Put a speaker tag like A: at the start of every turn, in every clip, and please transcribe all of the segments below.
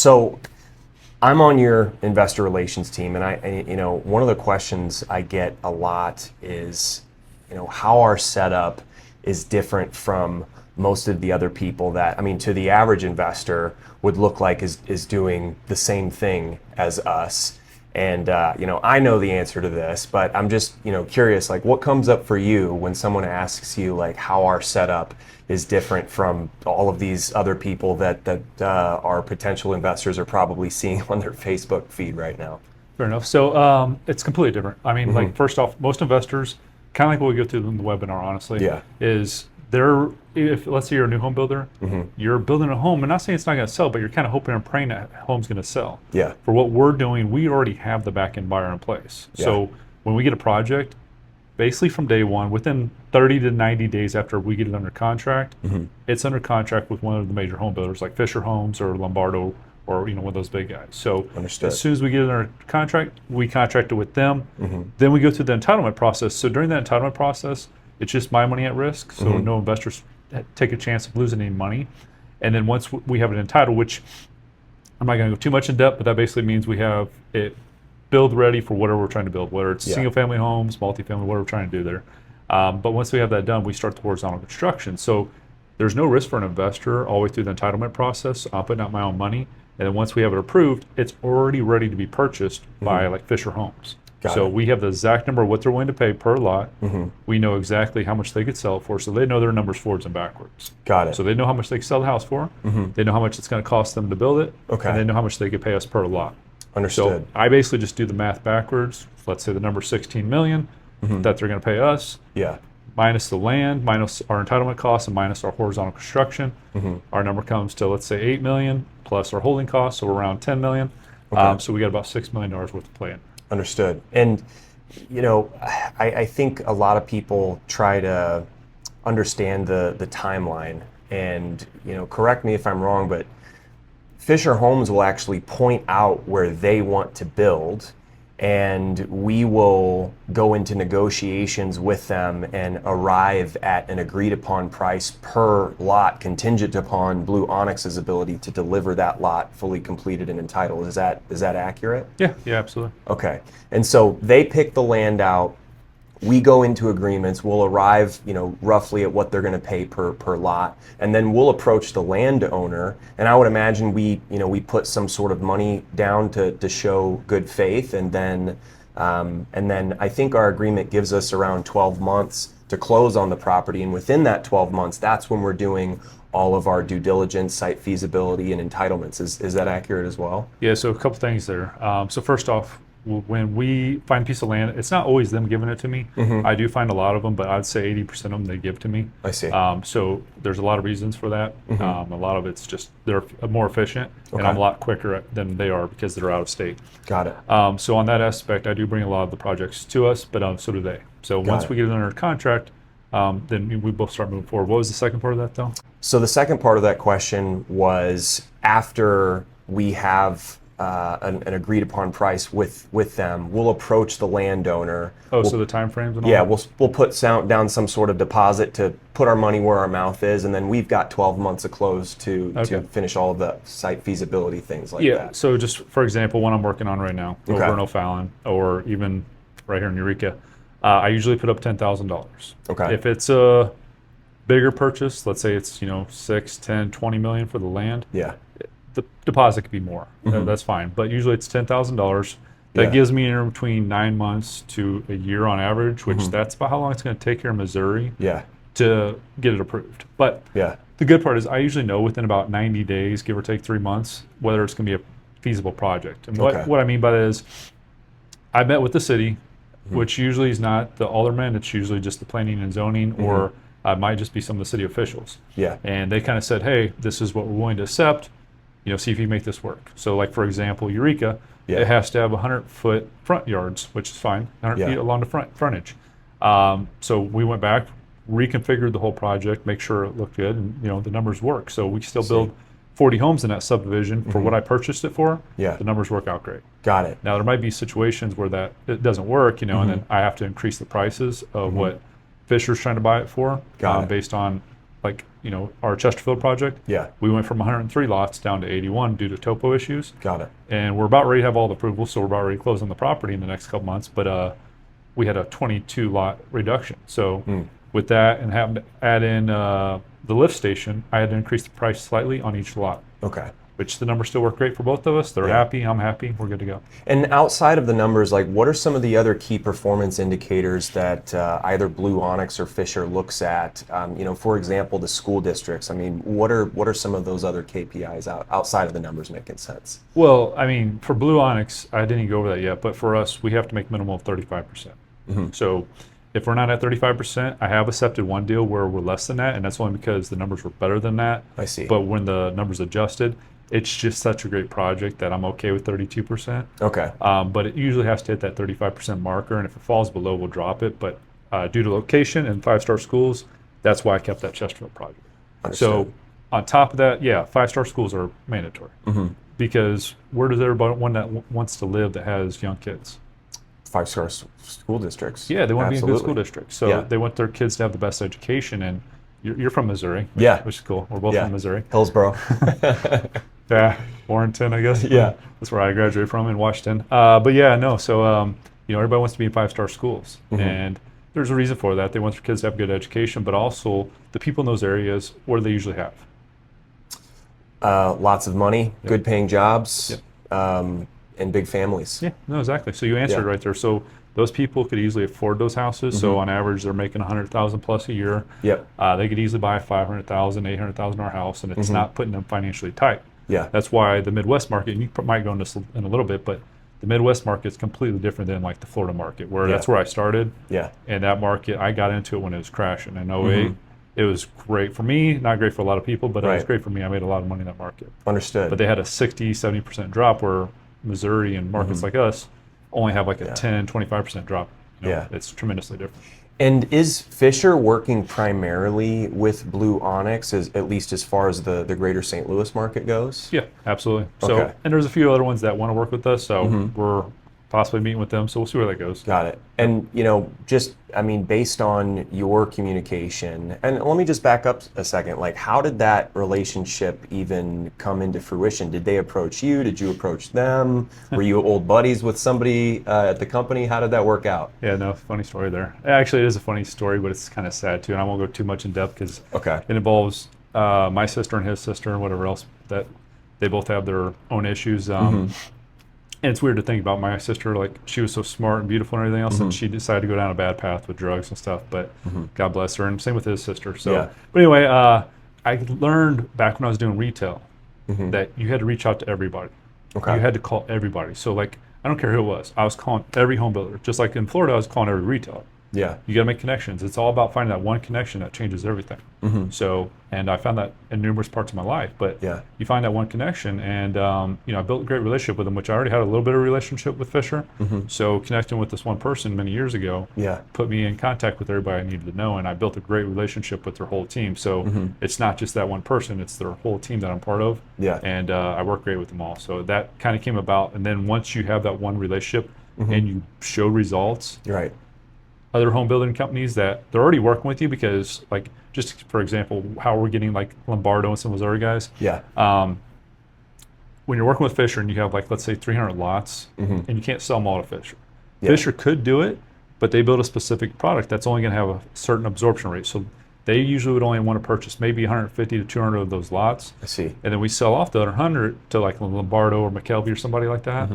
A: So I'm on your investor relations team, and one of the questions I get a lot is, how our setup is different from most of the other people that, to the average investor would look like is doing the same thing as us. And, I know the answer to this, but I'm just, curious, like what comes up for you when someone asks you like how our setup is different from all of these other people that our potential investors are probably seeing on their Facebook feed right now?
B: Fair enough. So it's completely different. Like first off, most investors, kind of like what we go through in the webinar, honestly, is if let's say you're a new home builder, you're building a home, and not saying it's not going to sell, but you're kind of hoping and praying that home's going to sell.
A: Yeah.
B: For what we're doing, we already have the back end buyer in place.
A: Yeah.
B: So when we get a project, basically from day one, within 30 to 90 days after we get it under contract, it's under contract with one of the major home builders like Fisher Homes or Lombardo or one of those big guys. So
A: Understood.
B: As soon as we get it under contract, we contract it with them. Then we go through the entitlement process. So during that entitlement process, it's just my money at risk. So no investors take a chance of losing any money. And then once we have it entitled, which I'm not going to go too much in depth, but that basically means we have it build ready for whatever we're trying to build, whether it's single family homes, multifamily, whatever we're trying to do there. But once we have that done, we start the horizontal construction. So there's no risk for an investor all the way through the entitlement process. I'm putting out my own money. And then once we have it approved, it's already ready to be purchased by like Fisher Homes. So we have the exact number of what they're willing to pay per lot. We know exactly how much they could sell it for. So they know their numbers forwards and backwards.
A: Got it.
B: So they know how much they can sell the house for. They know how much it's going to cost them to build it.
A: Okay.
B: And they know how much they could pay us per lot.
A: Understood.
B: So I basically just do the math backwards. Let's say the number 16 million that they're going to pay us.
A: Yeah.
B: Minus the land, minus our entitlement costs, and minus our horizontal construction. Our number comes to, let's say, 8 million plus our holding costs, so we're around 10 million.
A: Okay.
B: So we got about $6 million worth of plan.
A: Understood. And, I think a lot of people try to understand the timeline. And, correct me if I'm wrong, but Fisher Homes will actually point out where they want to build, and we will go into negotiations with them and arrive at an agreed upon price per lot contingent upon Blu Onx's ability to deliver that lot fully completed and entitled. Is that accurate?
B: Yeah, absolutely.
A: Okay. And so they pick the land out. We go into agreements. We'll arrive, roughly at what they're going to pay per lot, and then we'll approach the landowner. And I would imagine we put some sort of money down to show good faith, and then I think our agreement gives us around 12 months to close on the property. And within that 12 months, that's when we're doing all of our due diligence, site feasibility, and entitlements. Is that accurate as well?
B: Yeah. So a couple things there. So first off, when we find a piece of land, it's not always them giving it to me. I do find a lot of them, but I'd say 80% of them they give to me.
A: I see.
B: So there's a lot of reasons for that. A lot of it's just they're more efficient, and I'm a lot quicker than they are because they're out of state.
A: Got it.
B: So on that aspect, I do bring a lot of the projects to us, but so do they. So once we get it under contract, then we both start moving forward. What was the second part of that, though?
A: So the second part of that question was after we have an agreed upon price with them, we'll approach the landowner.
B: So the time frames and all?
A: Yeah,
B: that?
A: we'll put down some sort of deposit to put our money where our mouth is, and then we've got 12 months of close to finish all of the site feasibility things like that.
B: Yeah, so just for example, one I'm working on right now, over in O'Fallon, or even right here in Eureka, I usually put up $10,000.
A: Okay.
B: If it's a bigger purchase, let's say it's 6, 10, 20 million for the land.
A: Yeah.
B: The deposit could be more. That's fine. But usually it's $10,000. That gives me in between 9 months to a year on average, which that's about how long it's going to take here in Missouri to get it approved. But the good part is I usually know within about 90 days, give or take 3 months, whether it's going to be a feasible project. And what I mean by that is I met with the city, which usually is not the alderman. It's usually just the planning and zoning, or it might just be some of the city officials.
A: Yeah.
B: And they kind of said, hey, this is what we're willing to accept. See if you make this work. So like, for example, Eureka, it has to have 100-foot front yards, which is fine, 100 feet along the frontage. So we went back, reconfigured the whole project, make sure it looked good, and the numbers work. So we still build 40 homes in that subdivision for what I purchased it for. The numbers work out great.
A: Got it.
B: Now there might be situations where it doesn't work, and then I have to increase the prices of what Fisher's trying to buy it for, based on like our Chesterfield project.
A: Yeah.
B: We went from 103 lots down to 81 due to topo issues.
A: Got it.
B: And we're about ready to have all the approvals, so we're about ready to close on the property in the next couple months. But we had a 22 lot reduction. So with that and having to add in the lift station, I had to increase the price slightly on each lot.
A: Okay.
B: Which the numbers still work great for both of us. They're happy, I'm happy, we're good to go.
A: And outside of the numbers, like what are some of the other key performance indicators that either Blu Onx or Fisher looks at? For example, the school districts. I mean, what are some of those other KPIs outside of the numbers making sense?
B: Well, I mean, for Blu Onx, I didn't even go over that yet, but for us, we have to make minimum of 35%. So if we're not at 35%, I have accepted one deal where we're less than that, and that's only because the numbers were better than that.
A: I see.
B: But when the numbers adjusted, it's just such a great project that I'm okay with 32%.
A: Okay.
B: But it usually has to hit that 35% marker, and if it falls below, we'll drop it. But due to location and 5-star schools, that's why I kept that Chesterfield project.
A: Understood.
B: So on top of that, 5-star schools are mandatory because where does everyone that wants to live that has young kids?
A: 5-star school districts.
B: Yeah, they want to be in good
A: Absolutely.
B: school districts. So they want their kids to have the best education. And you're from Missouri, which is cool. We're both from Missouri.
A: Hillsboro.
B: Yeah, Warrenton, I guess.
A: Yeah.
B: That's where I graduated from in Washington. So everybody wants to be in 5-star schools. And there's a reason for that. They want their kids to have good education, but also the people in those areas, what do they usually have?
A: Lots of money, good paying jobs, and big families.
B: Yeah, no, exactly. So you answered it right there. So those people could easily afford those houses. So on average, they're making $100,000 plus a year.
A: Yep.
B: They could easily buy a $500,000, $800,000 house, and it's not putting them financially tight.
A: Yeah.
B: That's why the Midwest market, and you might go into this in a little bit, but the Midwest market is completely different than like the Florida market, where that's where I started.
A: Yeah.
B: And that market, I got into it when it was crashing in '08. It was great for me, not great for a lot of people, but it was great for me. I made a lot of money in that market.
A: Understood.
B: But they had a 60, 70% drop, where Missouri and markets like us only have like a 10, 25% drop. It's tremendously different.
A: And is Fisher working primarily with Blu Onx, at least as far as the greater St. Louis market goes?
B: Yeah, absolutely. So, and there's a few other ones that want to work with us, so we're possibly meeting with them, so we'll see where that goes.
A: Got it. And, based on your communication, and let me just back up a second, like how did that relationship even come into fruition? Did they approach you? Did you approach them? Were you old buddies with somebody at the company? How did that work out?
B: Yeah, no, funny story there. Actually, it is a funny story, but it's kind of sad too, and I won't go too much in depth because it involves my sister and his sister and whatever else, that they both have their own issues. And it's weird to think about my sister, like she was so smart and beautiful and everything else, and she decided to go down a bad path with drugs and stuff, but God bless her, and same with his sister. So, but anyway, I learned back when I was doing retail that you had to reach out to everybody. You had to call everybody. So like, I don't care who it was, I was calling every home builder. Just like in Florida, I was calling every retailer.
A: Yeah.
B: You got to make connections. It's all about finding that one connection that changes everything. So, and I found that in numerous parts of my life, but you find that one connection, and I built a great relationship with them, which I already had a little bit of a relationship with Fisher. So connecting with this one person many years ago put me in contact with everybody I needed to know, and I built a great relationship with their whole team. So it's not just that one person, it's their whole team that I'm part of. And I work great with them all. So that kind of came about, and then once you have that one relationship and you show results, other home building companies that they're already working with you, because like, just for example, how we're getting like Lombardo and some Missouri guys. When you're working with Fisher and you have like, let's say 300 lots and you can't sell them all to Fisher. Fisher could do it, but they build a specific product that's only gonna have a certain absorption rate. So they usually would only want to purchase maybe 150 to 200 of those lots.
A: I see.
B: And then we sell off the other 100 to like Lombardo or McKelvey or somebody like that.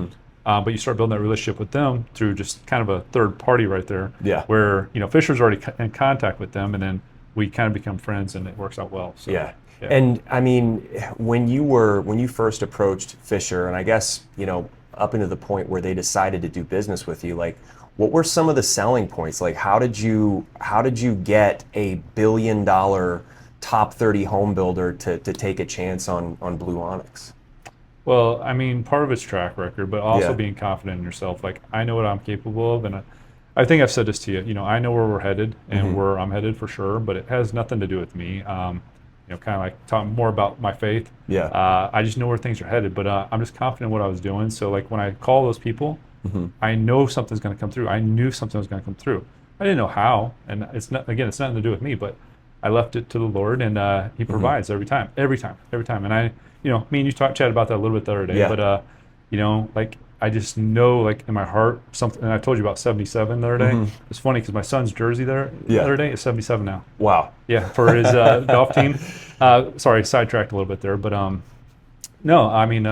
B: But you start building that relationship with them through just kind of a third party right there, where Fisher's already in contact with them, and then we kind of become friends, and it works out well. So,
A: And I mean, when you first approached Fisher, and I guess up into the point where they decided to do business with you, like what were some of the selling points? Like how did you get a $1 billion top 30 home builder to take a chance on Blu Onx?
B: Well, I mean, part of it's track record, but also being confident in yourself. Like, I know what I'm capable of, and I think I've said this to you. I know where we're headed and where I'm headed for sure, but it has nothing to do with me. Kind of like talking more about my faith. I just know where things are headed, but I'm just confident in what I was doing. So, like, when I call those people, I know something's going to come through. I knew something was going to come through. I didn't know how, and it's nothing to do with me, but I left it to the Lord, and He provides every time. And I, me and you chat about that a little bit the other day,
A: Yeah.
B: but like I just know, like in my heart, something. And I told you about 77 the other day. It's funny because my son's jersey the other day is 77 now.
A: Wow.
B: Yeah, for his golf team. Sorry, sidetracked a little bit there, but no, I mean,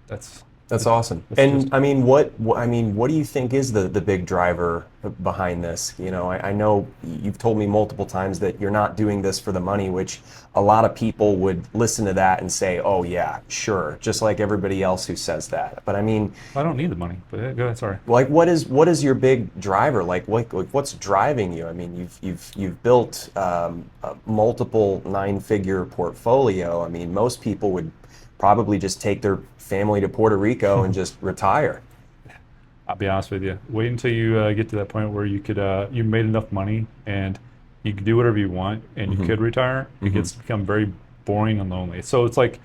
A: That's awesome. And I mean, what do you think is the big driver behind this? I know you've told me multiple times that you're not doing this for the money, which a lot of people would listen to that and say, "Oh yeah, sure," just like everybody else who says that. But I mean,
B: I don't need the money. But go ahead. Sorry.
A: Like, what is your big driver? Like what's driving you? I mean, you've built a multiple 9-figure portfolio. I mean, most people would probably just take their family to Puerto Rico and just retire.
B: I'll be honest with you. Wait until you get to that point where you could you made enough money and you could do whatever you want and you could retire. It gets to become very boring and lonely. So it's like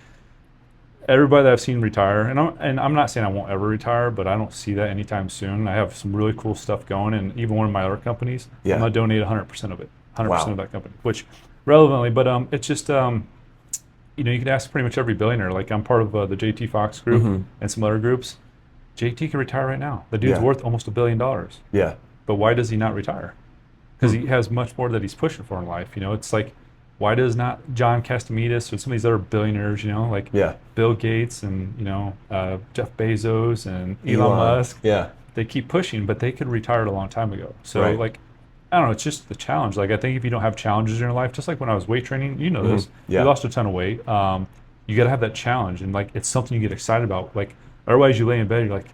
B: everybody that I've seen retire, and I'm not saying I won't ever retire, but I don't see that anytime soon. I have some really cool stuff going, and even one of my other companies, I'm gonna donate 100% of it, 100% of that company, which relevantly, but it's just you can ask pretty much every billionaire. Like I'm part of the JT Fox group and some other groups. JT can retire right now. The dude's worth almost $1 billion.
A: Yeah.
B: But why does he not retire? Because he has much more that he's pushing for in life. It's like, why does not John Castimetis or some of these other billionaires, like Bill Gates and Jeff Bezos and Elon Musk?
A: Yeah.
B: They keep pushing, but they could retire a long time ago. So like, I don't know, it's just the challenge. Like I think if you don't have challenges in your life, just like when I was weight training, this, you lost a ton of weight. You got to have that challenge, and like it's something you get excited about. Like otherwise, you lay in bed, you're like,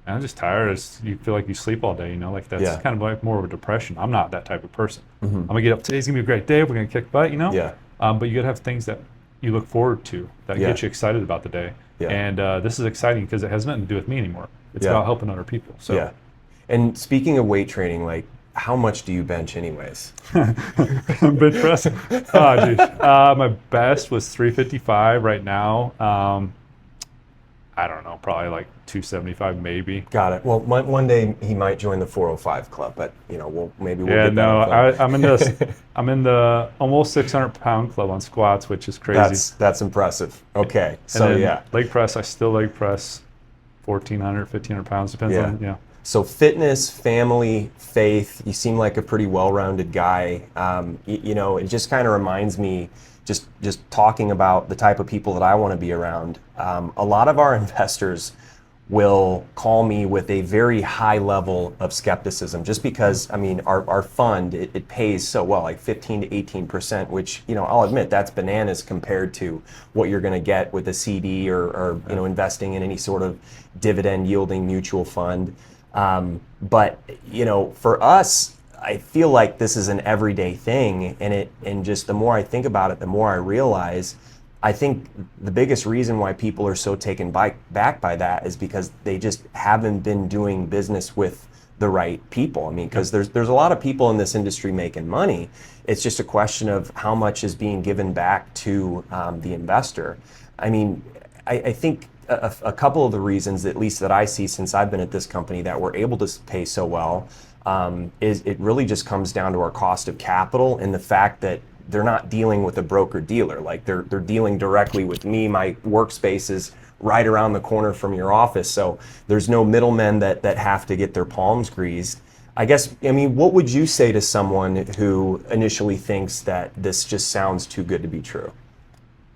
B: I'm just tired. You feel like you sleep all day. Like that's kind of like more of a depression. I'm not that type of person. I'm gonna get up. Today's gonna be a great day. We're gonna kick butt. Yeah. But you gotta have things that you look forward to that get you excited about the day. Yeah. And this is exciting because it has nothing to do with me anymore. It's about helping other people. So.
A: Yeah. And speaking of weight training, like, how much do you bench anyways?
B: Bench press? Oh, dude. My best was 355 right now. I don't know, probably like 275 maybe.
A: Got it. Well, one day he might join the 405 club, but we'll get that.
B: Yeah, no, I'm in the almost 600 pound club on squats, which is crazy.
A: That's impressive. Okay, so
B: leg press. I still leg press 1,400, 1,500 pounds, depends on
A: So fitness, family, faith, you seem like a pretty well-rounded guy. It just kind of reminds me, just talking about the type of people that I want to be around. A lot of our investors will call me with a very high level of skepticism, just because, our fund, it pays so well, like 15 to 18%, which, I'll admit that's bananas compared to what you're going to get with a CD or investing in any sort of dividend yielding mutual fund. But for us, I feel like this is an everyday thing, and just the more I think about it, the more I realize, I think the biggest reason why people are so taken back by that is because they just haven't been doing business with the right people. Because there's a lot of people in this industry making money. It's just a question of how much is being given back to the investor. I think a couple of the reasons, at least that I see since I've been at this company, that we're able to pay so well is it really just comes down to our cost of capital and the fact that they're not dealing with a broker dealer. Like they're dealing directly with me. My workspace is right around the corner from your office, so there's no middlemen that have to get their palms greased. I guess, what would you say to someone who initially thinks that this just sounds too good to be true?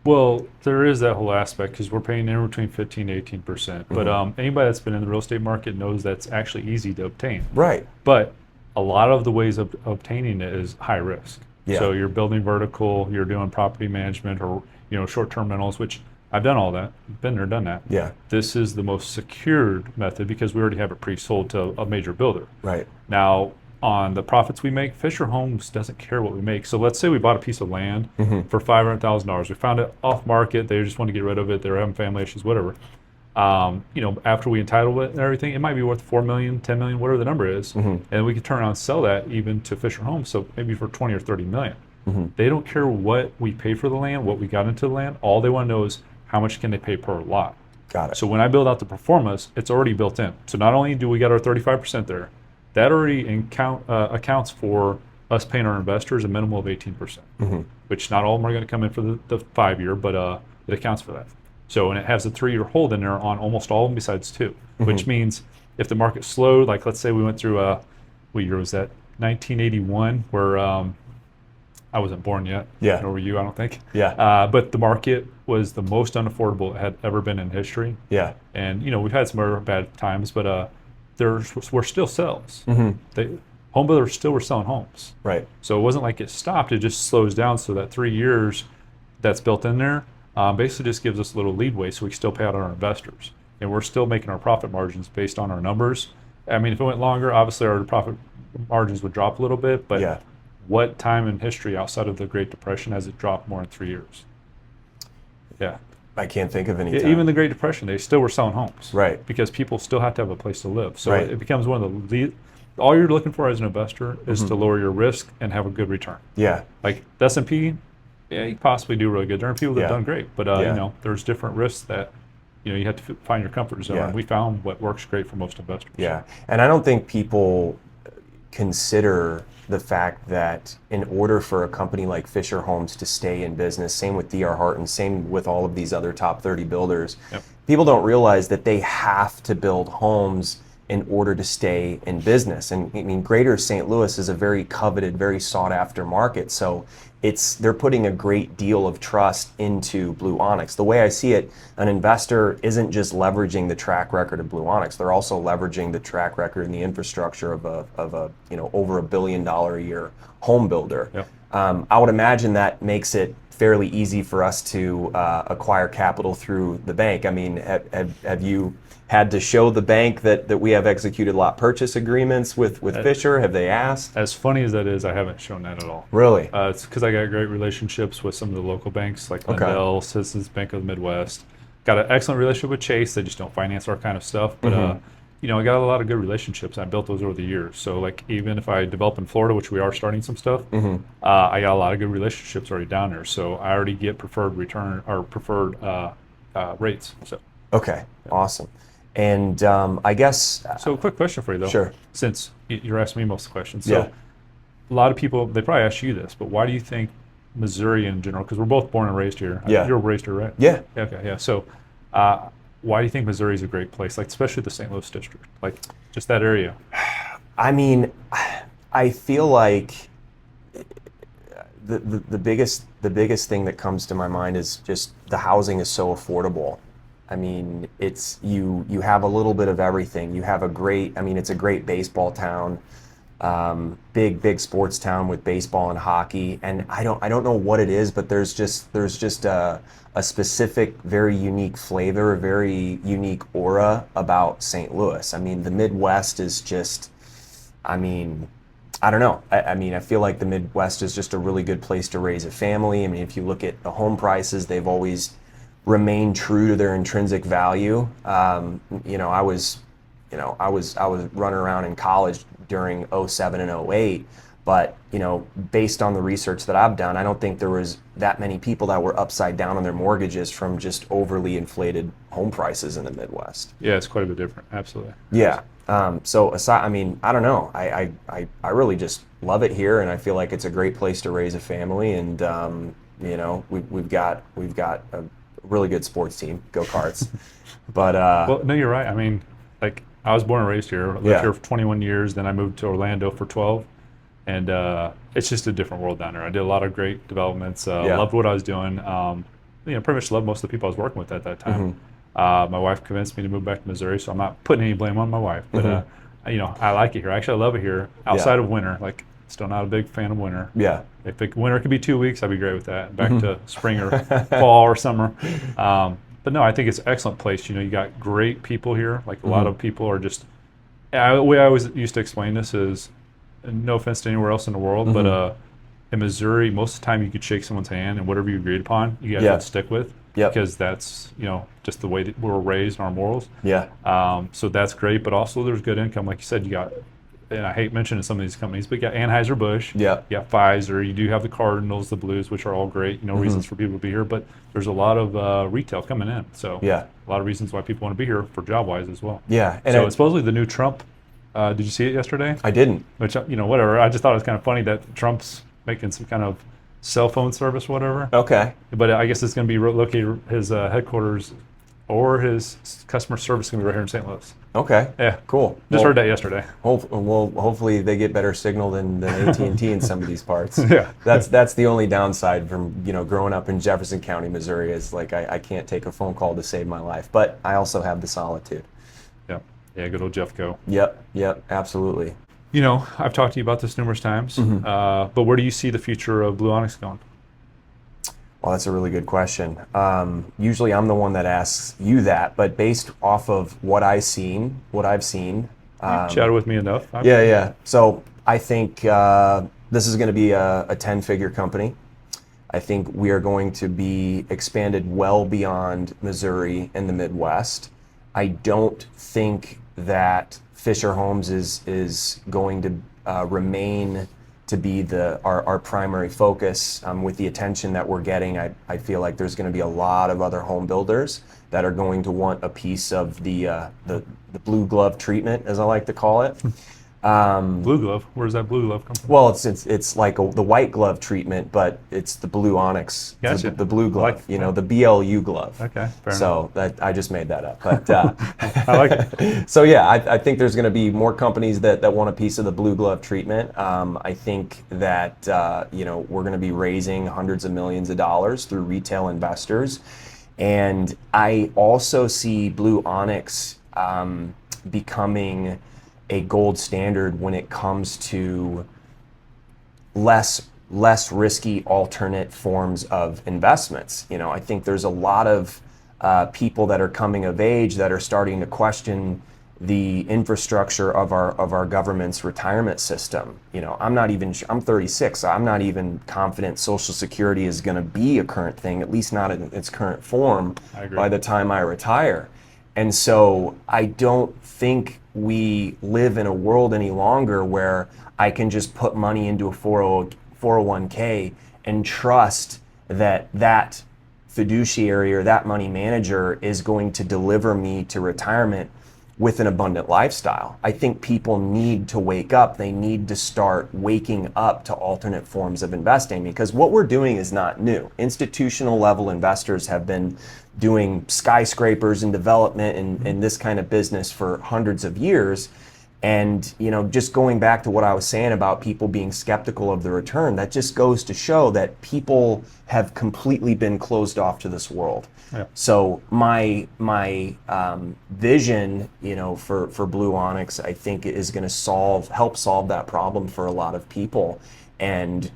B: Well, there is that whole aspect because we're paying anywhere between 15 to 18%. But anybody that's been in the real estate market knows that's actually easy to obtain.
A: Right.
B: But a lot of the ways of obtaining it is high risk. Yeah. So you're building vertical, you're doing property management or short-term rentals, which I've done all that. Been there, done that.
A: Yeah.
B: This is the most secured method because we already have it pre-sold to a major builder.
A: Right.
B: Now, on the profits we make, Fisher Homes doesn't care what we make. So let's say we bought a piece of land for $500,000. We found it off market. They just want to get rid of it. They were having family issues, whatever. After we entitle it and everything, it might be worth $4 million, $10 million, whatever the number is. And we could turn around and sell that even to Fisher Homes. So maybe for 20 or 30 million. They don't care what we pay for the land, what we got into the land. All they want to know is how much can they pay per lot.
A: Got it.
B: So when I build out the performance, it's already built in. So not only do we get our 35% there, that already accounts for us paying our investors a minimum of 18%, which not all of them are going to come in for the 5-year, but it accounts for that. So, and it has a 3-year hold in there on almost all of them besides 2, which means if the market slowed, like let's say we went through what year was that? 1981, where I wasn't born yet.
A: Yeah.
B: Nor were you, I don't think.
A: Yeah.
B: But the market was the most unaffordable it had ever been in history.
A: Yeah.
B: And we've had some other bad times, but there were still sales. Home builders still were selling homes.
A: Right.
B: So it wasn't like it stopped, it just slows down. So that 3 years that's built in there basically just gives us a little leadway so we can still pay out our investors. And we're still making our profit margins based on our numbers. I mean, if it went longer, obviously our profit margins would drop a little bit, but what time in history outside of the Great Depression has it dropped more in 3 years? Yeah.
A: I can't think of any time.
B: Even the Great Depression, they still were selling homes.
A: Right.
B: Because people still have to have a place to live. So
A: Right.
B: it becomes one of the all you're looking for as an investor is to lower your risk and have a good return.
A: Yeah.
B: Like the S&P, yeah, you possibly do really good. There are people that have done great, but there's different risks that you have to find your comfort zone. And we found what works great for most investors.
A: Yeah, and I don't think people consider the fact that in order for a company like Fisher Homes to stay in business, same with D.R. Horton, same with all of these other top 30 builders, people don't realize that they have to build homes in order to stay in business. And I mean, Greater St. Louis is a very coveted, very sought after market. So they're putting a great deal of trust into Blu Onx. The way I see it, an investor isn't just leveraging the track record of Blu Onx. They're also leveraging the track record and the infrastructure of a over $1 billion a year home builder. I would imagine that makes it fairly easy for us to acquire capital through the bank. I mean, have you had to show the bank that we have executed lot purchase agreements with Fisher? Have they asked?
B: As funny as that is, I haven't shown that at all.
A: Really?
B: It's because I got great relationships with some of the local banks like Lendell, Citizens Bank of the Midwest. Got an excellent relationship with Chase. They just don't finance our kind of stuff. But I got a lot of good relationships. I built those over the years. So like even if I develop in Florida, which we are starting some stuff, I got a lot of good relationships already down there. So I already get preferred return or preferred rates. So
A: awesome. And I guess...
B: So a quick question for you, though.
A: Sure.
B: Since you're asking me most of the questions. So a lot of people, they probably ask you this, but why do you think Missouri in general, because we're both born and raised here. You're raised here, right?
A: Yeah.
B: Okay, yeah. So why do you think Missouri is a great place, like especially the St. Louis district, like just that area?
A: I mean, I feel like the biggest thing that comes to my mind is just the housing is so affordable. I mean, it's you have a little bit of everything. You have it's a great baseball town, big sports town with baseball and hockey. And I don't know what it is, but there's just a specific, very unique flavor, a very unique aura about St. Louis. I mean, the Midwest is just, I don't know. I feel like the Midwest is just a really good place to raise a family. I mean, if you look at the home prices, they've always remain true to their intrinsic value. I was running around in college during 07 and 08, but based on the research that I've done, I don't think there was that many people that were upside down on their mortgages from just overly inflated home prices in the Midwest.
B: Yeah, it's quite a bit different. Absolutely.
A: Yeah. So aside, I don't know. I really just love it here, and I feel like it's a great place to raise a family. And we've got a really good sports team, go Cards. But
B: well, no, you're right. I mean, like I was born and raised here. Lived here for 21 years. Then I moved to Orlando for 12, and it's just a different world down there. I did a lot of great developments. Loved what I was doing. Pretty much loved most of the people I was working with at that time. My wife convinced me to move back to Missouri, so I'm not putting any blame on my wife. But I like it here. Actually, I love it here. Outside of winter, like still not a big fan of winter.
A: Yeah.
B: If winter could be 2 weeks, I'd be great with that. Back to spring or fall or summer. But no, I think it's an excellent place. You got great people here. Like a lot of people are just. The way I always used to explain this is, no offense to anywhere else in the world, but in Missouri, most of the time you could shake someone's hand and whatever you agreed upon, you guys would stick with. Because that's just the way that we're raised and our morals. So that's great, but also there's good income, like you said. You got, and I hate mentioning some of these companies, but you got Anheuser-Busch, you got Pfizer, you do have the Cardinals, the Blues, which are all great, reasons for people to be here. But there's a lot of retail coming in, so a lot of reasons why people want to be here for job-wise as well.
A: And
B: so it's supposedly the new Trump Did you see it yesterday?
A: I didn't.
B: Which, whatever. I just thought it was kind of funny that Trump's making some kind of cell phone service, whatever.
A: Okay.
B: But I guess it's going to be located, his headquarters or his customer service is going to be right here in St. Louis.
A: Okay.
B: Yeah.
A: Cool.
B: Just heard that yesterday.
A: Hopefully they get better signal than AT&T in some of these parts.
B: Yeah.
A: That's the only downside from growing up in Jefferson County, Missouri, is like I can't take a phone call to save my life, but I also have the solitude.
B: Yeah. Yeah. Good old Jeff Go.
A: Yep. Absolutely.
B: I've talked to you about this numerous times, but where do you see the future of Blu Onx going?
A: Well, that's a really good question. Usually I'm the one that asks you that, but based off of what I've seen.
B: Chatted with me enough.
A: Yeah. So I think this is going to be a 10-figure company. I think we are going to be expanded well beyond Missouri and the Midwest. I don't think that Fisher Homes is going to remain to be our primary focus. With the attention that we're getting, I feel like there's going to be a lot of other home builders that are going to want a piece of the blue glove treatment, as I like to call it.
B: Blue glove? Where does that blue glove come from?
A: Well, it's like the white glove treatment, but it's the Blu Onx,
B: Gotcha.
A: the blue glove, the BLU glove.
B: Okay, fair
A: so enough. I just made that up, but
B: I like it.
A: So yeah, I think there's going to be more companies that want a piece of the blue glove treatment. I think that we're going to be raising hundreds of millions of dollars through retail investors, and I also see Blu Onx becoming a gold standard when it comes to less risky alternate forms of investments. I think there's a lot of people that are coming of age that are starting to question the infrastructure of our government's retirement system. I'm 36, so I'm not even confident Social Security is going to be a current thing, at least not in its current form, by the time I retire. And so I don't think we live in a world any longer where I can just put money into a 401k and trust that fiduciary or that money manager is going to deliver me to retirement with an abundant lifestyle. I think people need to wake up. They need to start waking up to alternate forms of investing, because what we're doing is not new. Institutional level investors have been doing skyscrapers and development and this kind of business for hundreds of years. And just going back to what I was saying about people being skeptical of the return, that just goes to show that people have completely been closed off to this world.
B: Yeah.
A: So my vision, for Blu Onx, I think is going to help solve that problem for a lot of people, and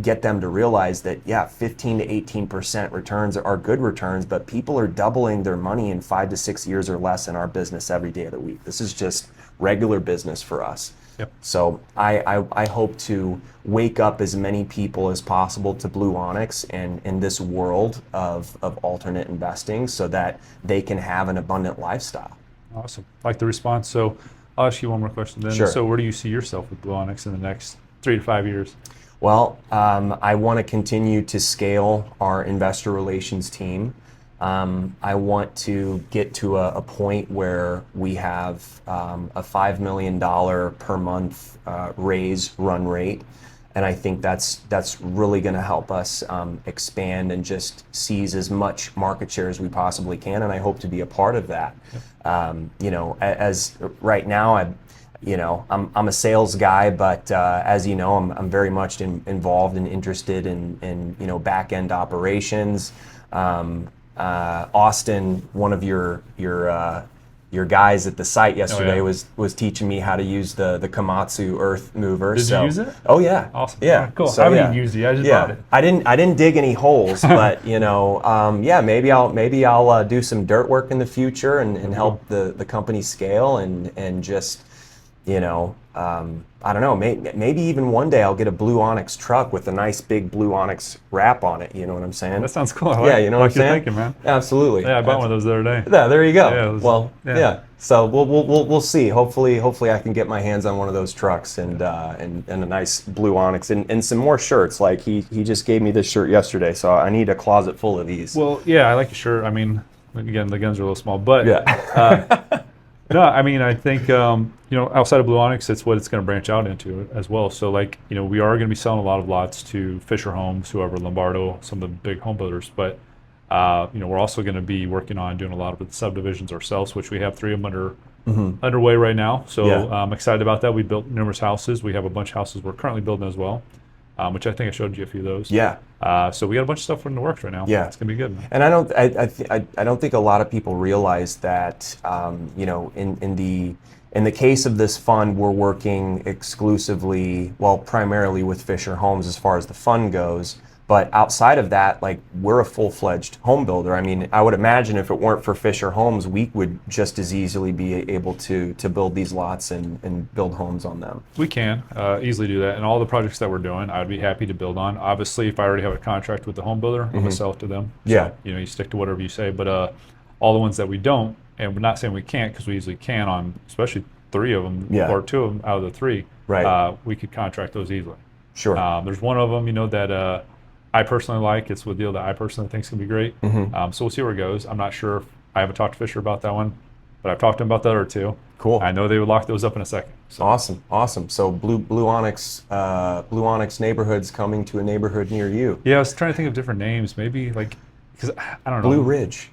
A: get them to realize that 15 to 18% returns are good returns, but people are doubling their money in 5 to 6 years or less in our business every day of the week. This is just regular business for us.
B: Yep.
A: So I hope to wake up as many people as possible to Blu Onx and in this world of alternate investing, so that they can have an abundant lifestyle.
B: Awesome. I like the response. So I'll ask you one more question then.
A: Sure.
B: So where do you see yourself with Blu Onx in the next 3 to 5 years?
A: Well, I want to continue to scale our investor relations team. I want to get to a point where we have a $5 million per month raise run rate. And I think that's really going to help us expand and just seize as much market share as we possibly can. And I hope to be a part of that. As right now, I'm a sales guy, but as you know, I'm very much involved and interested in back end operations. Austin, one of your guys at the site yesterday, was teaching me how to use the Komatsu earth mover.
B: Did you use it?
A: Oh yeah.
B: Awesome.
A: Yeah.
B: Right, cool.
A: So,
B: I haven't even used it. I just bought it.
A: I didn't dig any holes, but maybe I'll do some dirt work in the future and help the company scale and just I don't know, maybe even one day I'll get a Blu Onx truck with a nice big Blu Onx wrap on it. You know what I'm saying?
B: That sounds cool.
A: Yeah, you know what I'm saying?
B: Thinking, man.
A: Absolutely.
B: Yeah, I bought one of those the other day.
A: Yeah, there you go.
B: Yeah,
A: So we'll see. Hopefully I can get my hands on one of those trucks and a nice Blu Onx and some more shirts. Like he just gave me this shirt yesterday, so I need a closet full of these.
B: Well, yeah, I like your shirt. I mean, again, the guns are a little small, but No, I mean, I think, outside of Blu Onx, it's what it's going to branch out into as well. So, like, we are going to be selling a lot of lots to Fisher Homes, whoever, Lombardo, some of the big home builders. But, we're also going to be working on doing a lot of the subdivisions ourselves, which we have 3 of them underway right now. So,
A: Yeah.
B: I'm excited about that. We built numerous houses. We have a bunch of houses we're currently building as well, which I think I showed you a few of those.
A: Yeah.
B: So we got a bunch of stuff in the works right now.
A: Yeah.
B: It's going to be good.
A: And I don't think a lot of people realize that, in the case of this fund, we're working exclusively, well, primarily with Fisher Homes as far as the fund goes. But outside of that, like, we're a full-fledged home builder. I mean, I would imagine if it weren't for Fisher Homes, we would just as easily be able to build these lots and build homes on them.
B: We can easily do that. And all the projects that we're doing, I'd be happy to build on. Obviously, if I already have a contract with the home builder, I'm going to sell it to them.
A: Yeah.
B: So, you stick to whatever you say. But all the ones that we don't, and we're not saying we can't because we easily can on, especially 3 of them or 2 of them out of the 3,
A: Right.
B: We could contract those easily.
A: Sure.
B: There's one of them, that I personally like. It's a deal that I personally think is going to be great. So we'll see where it goes. I'm not sure. I haven't talked to Fisher about that one, but I've talked to him about the other 2.
A: Cool.
B: I know they would lock those up in a second. So.
A: Awesome. So Blu Onx neighborhoods coming to a neighborhood near you.
B: Yeah, I was trying to think of different names. Maybe because I don't know.
A: Blue Ridge,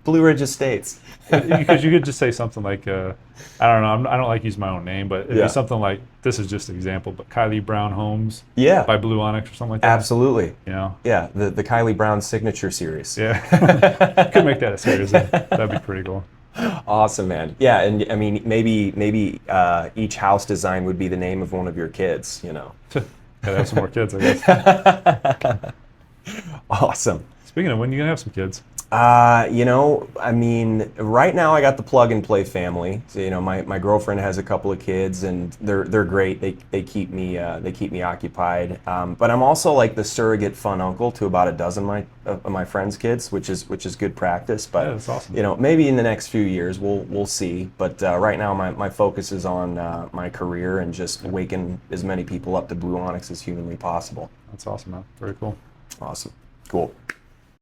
A: Blue Ridge Estates.
B: Because you could just say something like, I don't know. I don't like using my own name, but it'd be something like, this is just an example, but Kylie Brown Homes.
A: Yeah.
B: By Blu Onx or something like that.
A: Absolutely.
B: Yeah,
A: the Kylie Brown signature series.
B: Yeah. Could make that a series. That'd be pretty cool.
A: Awesome, man. Yeah, and I mean, maybe each house design would be the name of one of your kids.
B: Gotta have some more kids, I guess.
A: Awesome.
B: Speaking of, when are you gonna have some kids?
A: I mean, right now I got the plug and play family. So, my girlfriend has a couple of kids, and they're great. They keep me occupied. But I'm also like the surrogate fun uncle to about a dozen of my friends' kids, which is good practice. But
B: Yeah, that's awesome.
A: maybe in the next few years we'll see. But right now my focus is on my career and just waking as many people up to Blu Onx as humanly possible.
B: That's awesome, man. Very cool.
A: Awesome. Cool.